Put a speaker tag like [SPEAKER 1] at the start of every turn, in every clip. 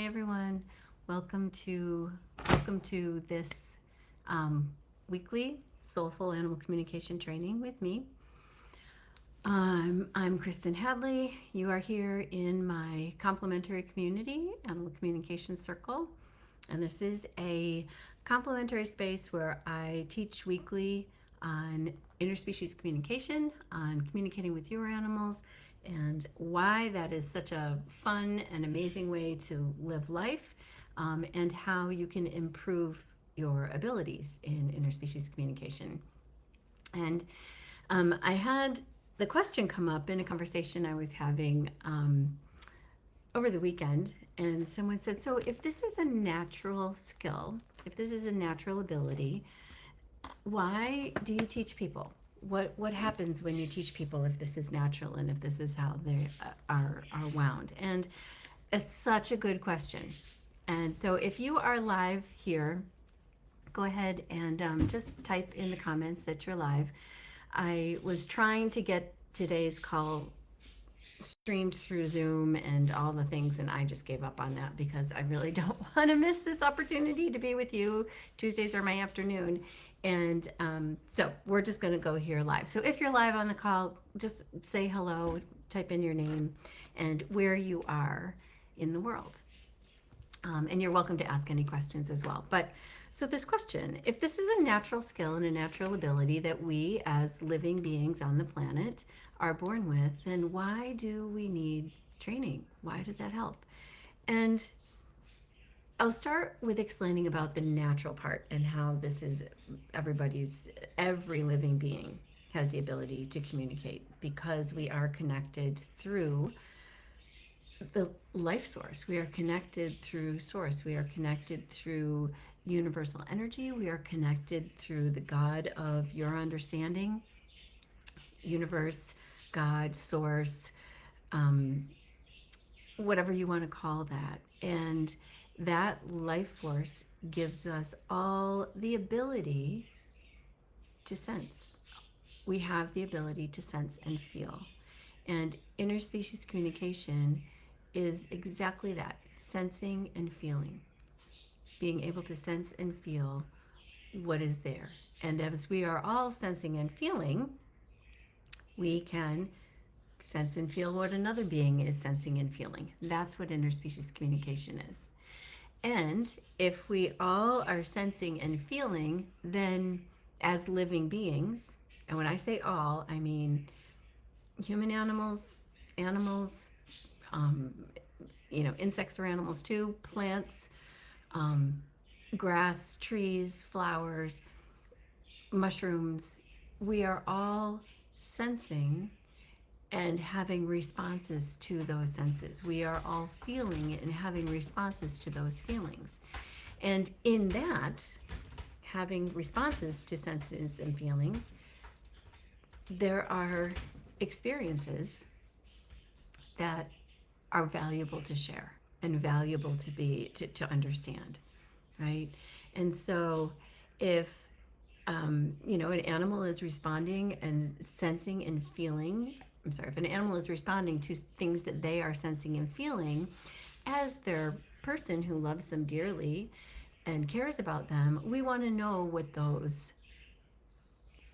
[SPEAKER 1] Hi everyone. Welcome to this weekly Soulful Animal Communication Training with me. I'm Kristen Hadley. You are here in my complementary community, Animal Communication Circle, and this is a complementary space where I teach weekly on interspecies communication, on communicating with your animals, and why that is such a fun and amazing way to live life, and how you can improve your abilities in interspecies communication. And I had the question come up in a conversation I was having over the weekend, and someone said, so if this is a natural skill, if this is a natural ability, why do you teach people? What happens when you teach people if this is natural and if this is how they are wound? And it's such a good question. And so if you are live here, go ahead and just type in the comments that you're live. I was trying to get today's call streamed through Zoom and all the things, and I just gave up on that because I really don't want to miss this opportunity to be with you. Tuesdays are my afternoon, and so we're just going to go here live. So if you're live on the call, just say hello, type in your name and where you are in the world. And you're welcome to ask any questions as well. But so this question, if this is a natural skill and a natural ability that we as living beings on the planet are born with, then why do we need training? Why does that help? And I'll start with explaining about the natural part and how this is every living being has the ability to communicate because we are connected through the life source. We are connected through source. We are connected through universal energy. We are connected through the God of your understanding, universe, God, source, whatever you want to call that. And that life force gives us all the ability to sense. We have the ability to sense and feel. And interspecies communication is exactly that, sensing and feeling, being able to sense and feel what is there. And as we are all sensing and feeling, we can sense and feel what another being is sensing and feeling. That's what interspecies communication is. And if we all are sensing and feeling, then as living beings, and when I say all, I mean human animals, um, insects are animals too, plants, grass, trees, flowers, mushrooms. We are all sensing and having responses to those senses. We are all feeling and having responses to those feelings. And in that, having responses to senses and feelings, there are experiences that are valuable to share and valuable to understand, right? And so if an animal is responding and sensing and feeling, if an animal is responding to things that they are sensing and feeling as their person who loves them dearly and cares about them, we want to know what those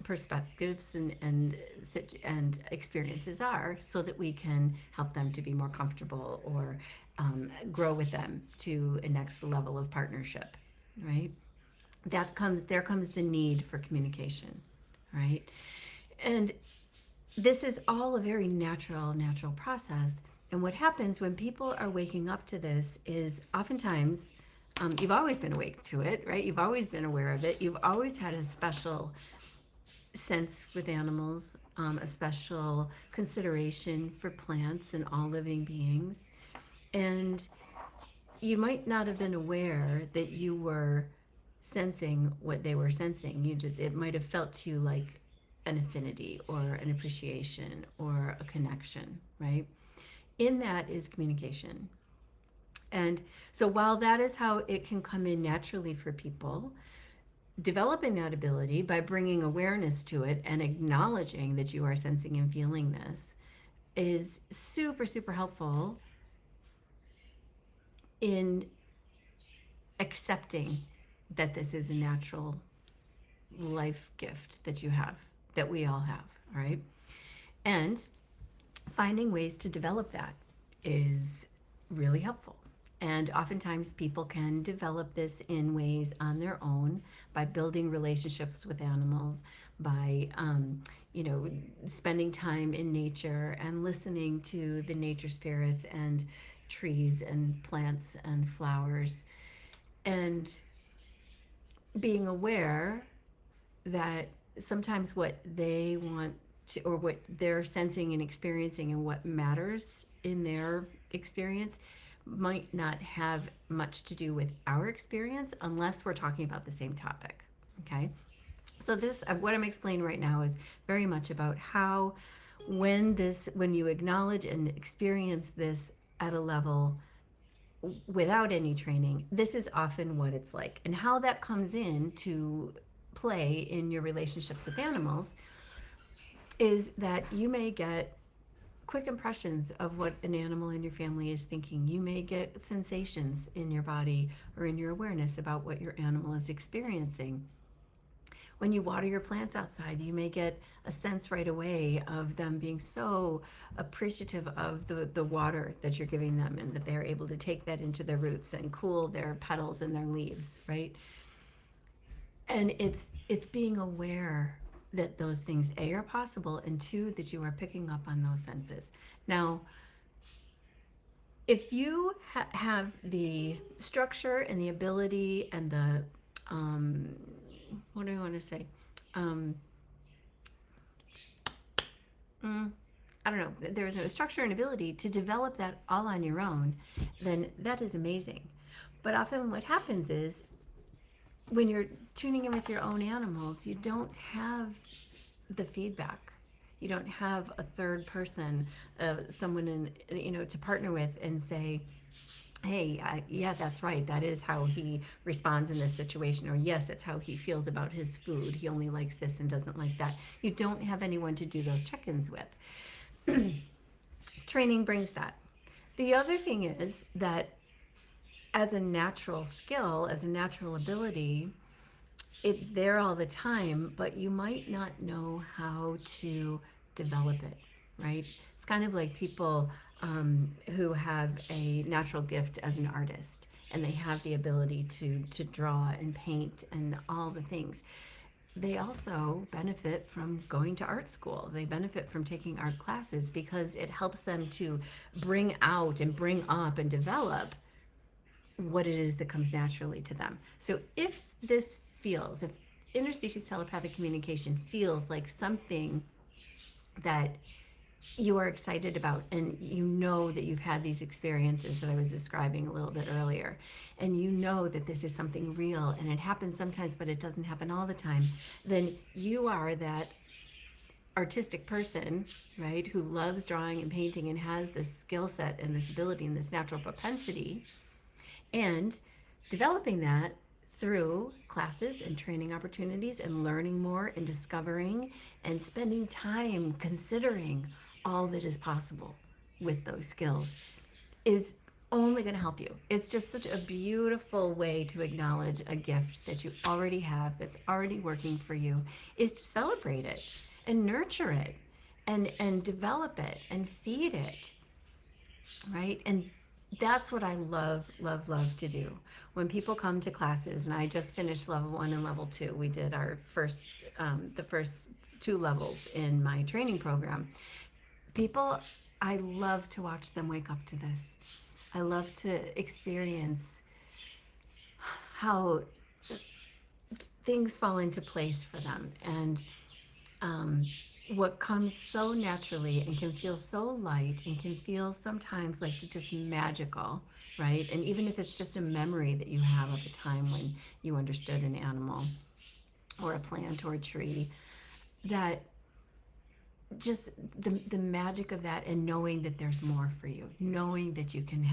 [SPEAKER 1] perspectives and experiences are so that we can help them to be more comfortable or grow with them to a next level of partnership, right? There comes the need for communication, right? And this is all a very natural process. And what happens when people are waking up to this is oftentimes you've always been awake to it, right? You've always been aware of it. You've always had a special sense with animals, a special consideration for plants and all living beings. And you might not have been aware that you were sensing what they were sensing. It might have felt to you like an affinity or an appreciation or a connection, right? In that is communication. And so while that is how it can come in naturally for people, developing that ability by bringing awareness to it and acknowledging that you are sensing and feeling this is super, super helpful in accepting that this is a natural life gift that you have, that we all have, all right? And finding ways to develop that is really helpful. And oftentimes people can develop this in ways on their own by building relationships with animals, by, spending time in nature and listening to the nature spirits and trees and plants and flowers, and being aware that sometimes what they want to, or what they're sensing and experiencing and what matters in their experience might not have much to do with our experience unless we're talking about the same topic. Okay. So this, what I'm explaining right now is very much about how when you acknowledge and experience this at a level without any training, this is often what it's like, and how that comes in to play in your relationships with animals is that you may get quick impressions of what an animal in your family is thinking. You may get sensations in your body or in your awareness about what your animal is experiencing. When you water your plants outside, you may get a sense right away of them being so appreciative of the water that you're giving them, and that they're able to take that into their roots and cool their petals and their leaves, right? And it's being aware that those things, A, are possible, and two, that you are picking up on those senses. Now, if you have the structure and the ability and the, what do I want to say? I don't know, there's a structure and ability to develop that all on your own, then that is amazing. But often what happens is, when you're tuning in with your own animals, you don't have the feedback. You don't have a third person, someone to partner with and say, hey, yeah, that's right. That is how he responds in this situation. Or yes, that's how he feels about his food. He only likes this and doesn't like that. You don't have anyone to do those check-ins with. Training brings that. The other thing is that as a natural skill, as a natural ability, it's there all the time, but you might not know how to develop it, right? It's kind of like people who have a natural gift as an artist, and they have the ability to draw and paint and all the things. They also benefit from going to art school. They benefit from taking art classes because it helps them to bring out and bring up and develop what it is that comes naturally to them. So if interspecies telepathic communication feels like something that you are excited about, and you know that you've had these experiences that I was describing a little bit earlier, and you know that this is something real and it happens sometimes but it doesn't happen all the time, then you are that artistic person, right, who loves drawing and painting and has this skill set and this ability and this natural propensity, and developing that through classes and training opportunities and learning more and discovering and spending time considering all that is possible with those skills is only going to help you. It's just such a beautiful way to acknowledge a gift that you already have, that's already working for you, is to celebrate it and nurture it and develop it and feed it, right? And that's what I love to do. When people come to classes, and I just finished level 1 and level 2, we did our first, the first 2 levels in my training program. People, I love to watch them wake up to this. I love to experience how things fall into place for them, and what comes so naturally and can feel so light and can feel sometimes like just magical, right? And even if it's just a memory that you have of a time when you understood an animal or a plant or a tree, that just the magic of that, and knowing that there's more for you, knowing that you can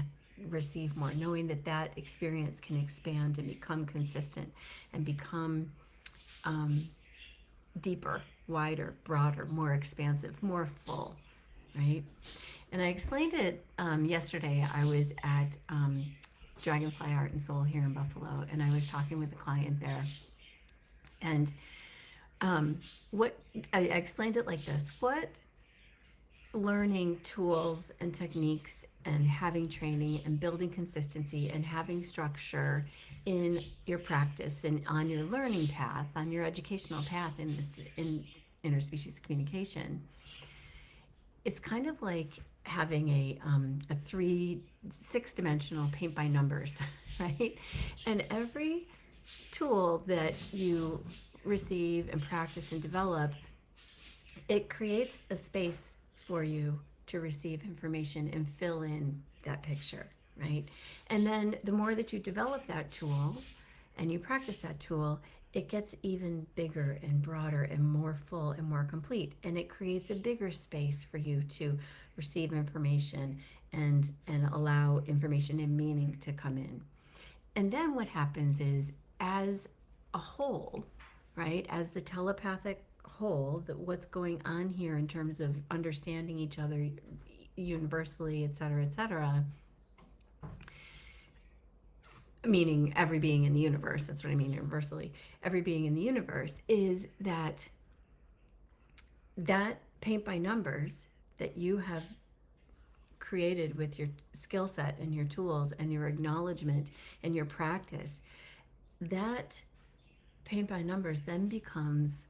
[SPEAKER 1] receive more, knowing that that experience can expand and become consistent and become deeper, wider, broader, more expansive, more full, right? And I explained it yesterday. I was at Dragonfly Art and Soul here in Buffalo, and I was talking with a client there, and what I explained it like this: what learning tools and techniques and having training and building consistency and having structure in your practice and on your learning path, on your educational path in interspecies communication, it's kind of like having a six-dimensional paint by numbers, right? And every tool that you receive and practice and develop, it creates a space for you to receive information and fill in that picture, right? And then the more that you develop that tool and you practice that tool, it gets even bigger and broader and more full and more complete. And it creates a bigger space for you to receive information and allow information and meaning to come in. And then what happens is, as a whole, right, as the telepathic whole, that what's going on here in terms of understanding each other universally, et cetera, meaning every being in the universe, that's what I mean universally, every being in the universe, is that paint by numbers that you have created with your skill set and your tools and your acknowledgement and your practice, that paint by numbers then becomes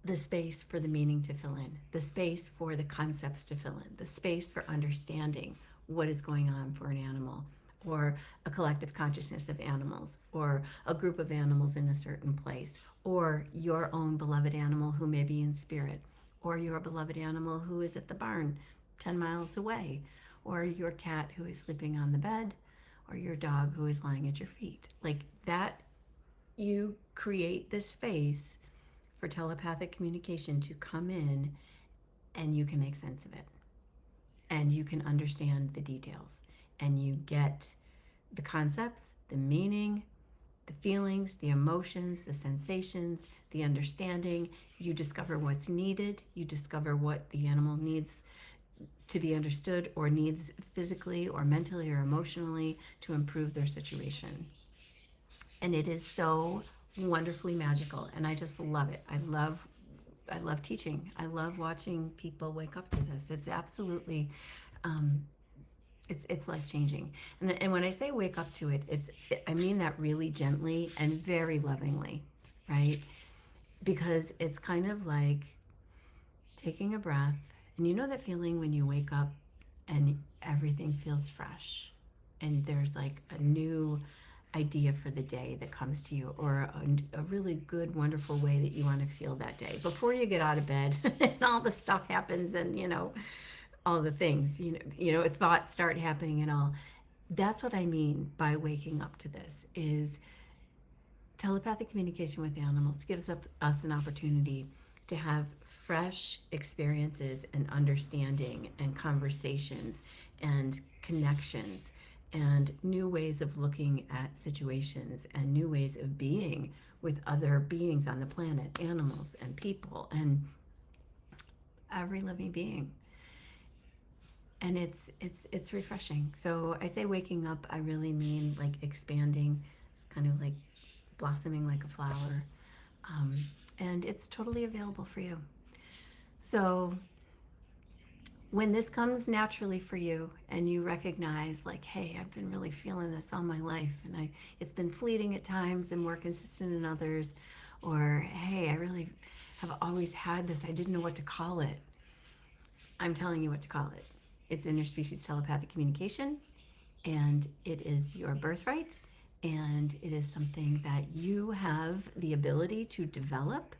[SPEAKER 1] the space for the meaning to fill in, the space for the concepts to fill in, the space for understanding what is going on for an animal, or a collective consciousness of animals, or a group of animals in a certain place, or your own beloved animal who may be in spirit, or your beloved animal who is at the barn 10 miles away, or your cat who is sleeping on the bed, or your dog who is lying at your feet. Like that, you create this space for telepathic communication to come in, and you can make sense of it. And you can understand the details. And you get the concepts, the meaning, the feelings, the emotions, the sensations, the understanding. You discover what's needed. You discover what the animal needs to be understood, or needs physically or mentally or emotionally to improve their situation. And it is so wonderfully magical, and I just love it. I love teaching. I love watching people wake up to this. It's absolutely it's life-changing. And when I say wake up to it, I mean that really gently and very lovingly, right? Because it's kind of like taking a breath, and you know that feeling when you wake up and everything feels fresh, and there's like a new idea for the day that comes to you, or a really good, wonderful way that you want to feel that day before you get out of bed and all the stuff happens, and all the things, thoughts start happening and all. That's what I mean by waking up to this. Is telepathic communication with animals gives us an opportunity to have fresh experiences and understanding and conversations and connections and new ways of looking at situations and new ways of being with other beings on the planet, animals and people and every living being. And it's refreshing. So I say waking up, I really mean like expanding. It's kind of like blossoming like a flower. And it's totally available for you. So when this comes naturally for you and you recognize like, hey, I've been really feeling this all my life, and it's been fleeting at times and more consistent in others, or hey, I really have always had this, I didn't know what to call it. I'm telling you what to call it. It's interspecies telepathic communication, and it is your birthright, and it is something that you have the ability to develop,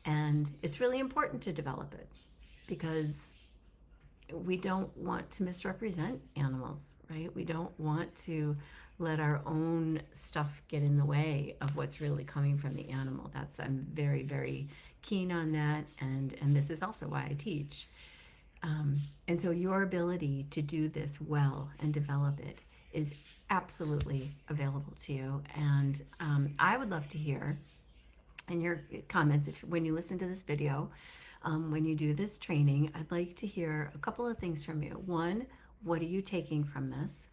[SPEAKER 1] and it's really important to develop it because we don't want to misrepresent animals, right? We don't want to let our own stuff get in the way of what's really coming from the animal. I'm very, very keen on that, and this is also why I teach. And so your ability to do this well and develop it is absolutely available to you. And I would love to hear in your comments, when you listen to this video, when you do this training, I'd like to hear a couple of things from you. One, what are you taking from this?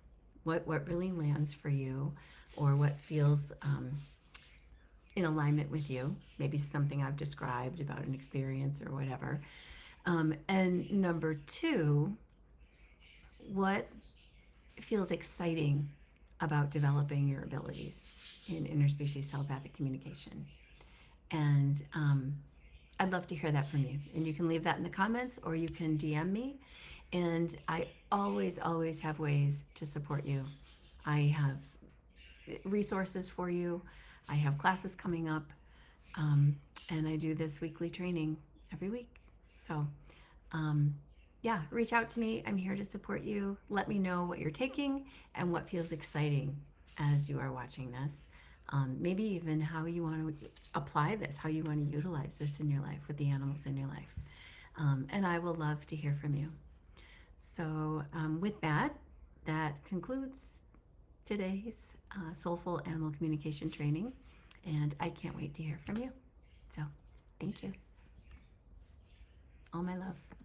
[SPEAKER 1] what really lands for you, or what feels in alignment with you. Maybe something I've described about an experience or whatever. And number two, what feels exciting about developing your abilities in interspecies telepathic communication. And I'd love to hear that from you. And you can leave that in the comments, or you can DM me. And I always, always have ways to support you. I have resources for you. I have classes coming up. And I do this weekly training every week. So, yeah, reach out to me. I'm here to support you. Let me know what you're taking and what feels exciting as you are watching this. Maybe even how you want to apply this, how you want to utilize this in your life with the animals in your life. And I will love to hear from you. So with that, that concludes today's Soulful Animal Communication Training. And I can't wait to hear from you. So thank you. All my love.